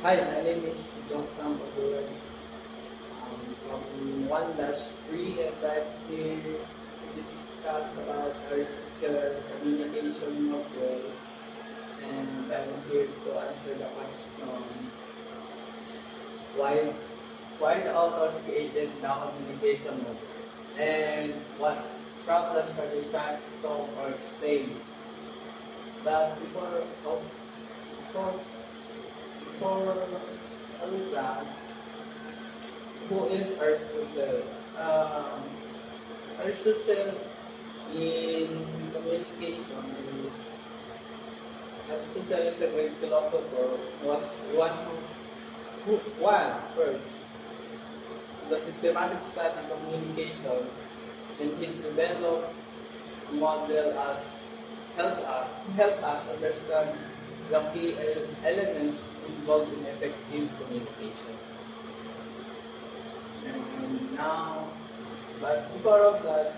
Hi, my name is John Sampagulan from 1-3, and I'm here to discuss about Aristotle communication module, and I'm here to answer the question why the authors created the communication module and what problems are they trying to solve or explain. But before before that, who is Aristotle? Aristotle in communication is Aristotle is a great philosopher. Was one first the systematic study communication, and he developed a model as help us understand the key elements involved in effective communication. And now, but before of that,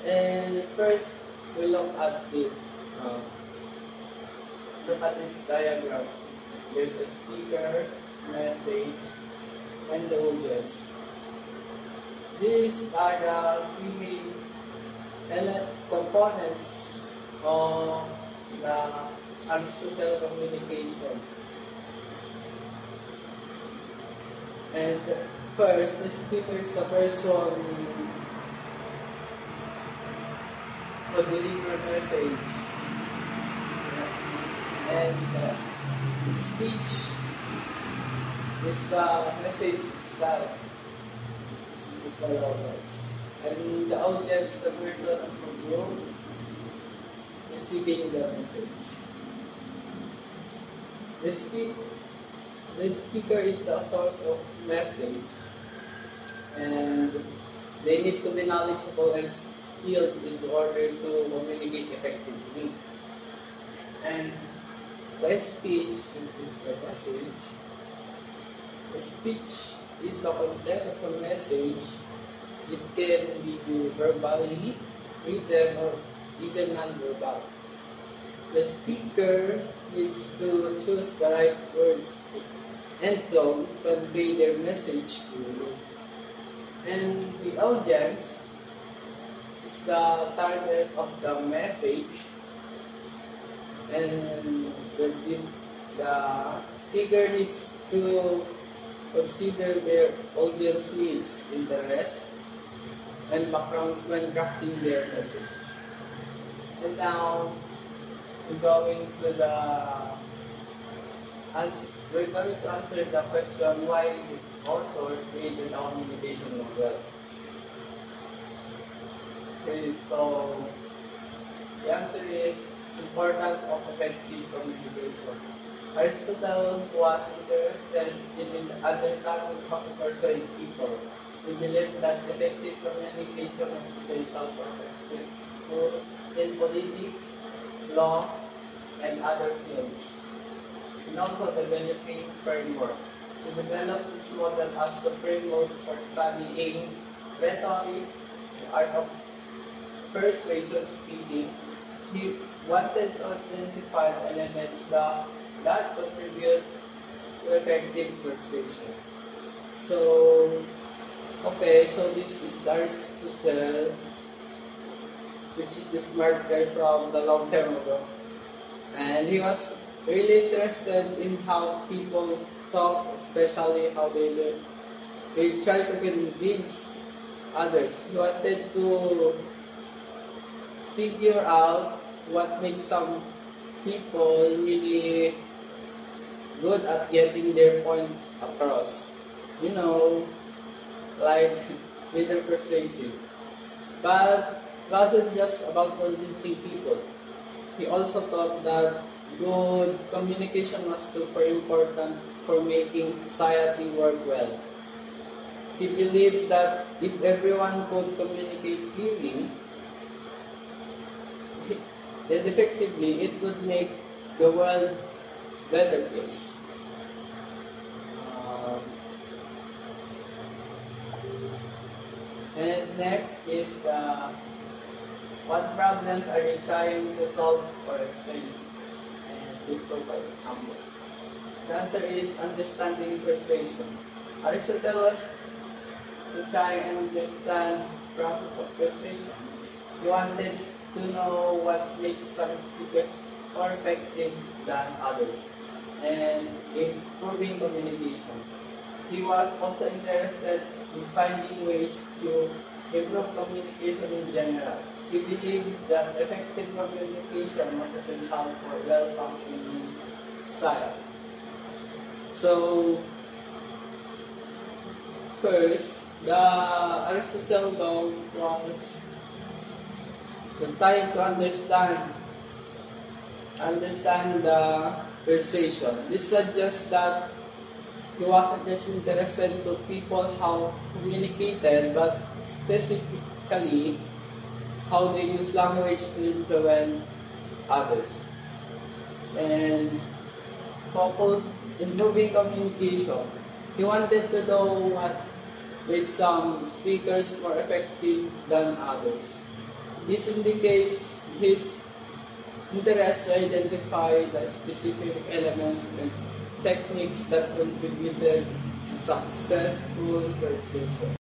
and first we uh, look at this diagram. There's a speaker, message, and the audience. These are the three main components of the Aristotle communication. And first, the speaker is the person who delivers message, and the speech is the message itself. This is the audience, and the audience, the person who receiving the message. The speak the speaker is the source of message, and they need to be knowledgeable and skilled in order to communicate effectively. And the speech is the message. The speech is a content of a message. It can be verbally, written, or even non-verbal. The speaker needs to choose the right words and tone to convey their message to you. And the audience is the target of the message, and the speaker needs to consider their audience needs, interests, and backgrounds when crafting their message. And now, we're going to answer the question why authors created a communication model. Okay, so the answer is importance of effective communication. Aristotle was interested in understanding how to persuade people. He believed that effective communication is essential for success in politics, law, and other fields. And also developing framework. To develop this model as a framework for studying rhetoric, the art of persuasion speaking, he wanted to identify elements that contribute to effective persuasion. So, okay, so this is Aristotle, which is the smart guy from the long time ago. And he was really interested in how people talk, especially how they try to convince others. He wanted to figure out what makes some people really good at getting their point across. You know, like either persuasive. But it wasn't just about convincing people. He also thought that good communication was super important for making society work well. He believed that if everyone could communicate clearly and effectively, it would make the world a better place. And next is what problems are they trying to solve or explain? And please provide example. The answer is understanding persuasion. Aristotle was to try and understand the process of persuasion. He wanted to know what makes some speakers more effective than others and improving communication. He was also interested in finding ways to improve communication in general. He believed that effective communication was essential for well-functioning society. So, first, the Aristotle goes was trying to understand the persuasion. This suggests that he wasn't just interested to people how communicated, but specifically how they use language to influence others. And focus improving communication. He wanted to know what made some speakers more effective than others. This indicates his interest to identify the specific elements and techniques that contributed to successful persuasion.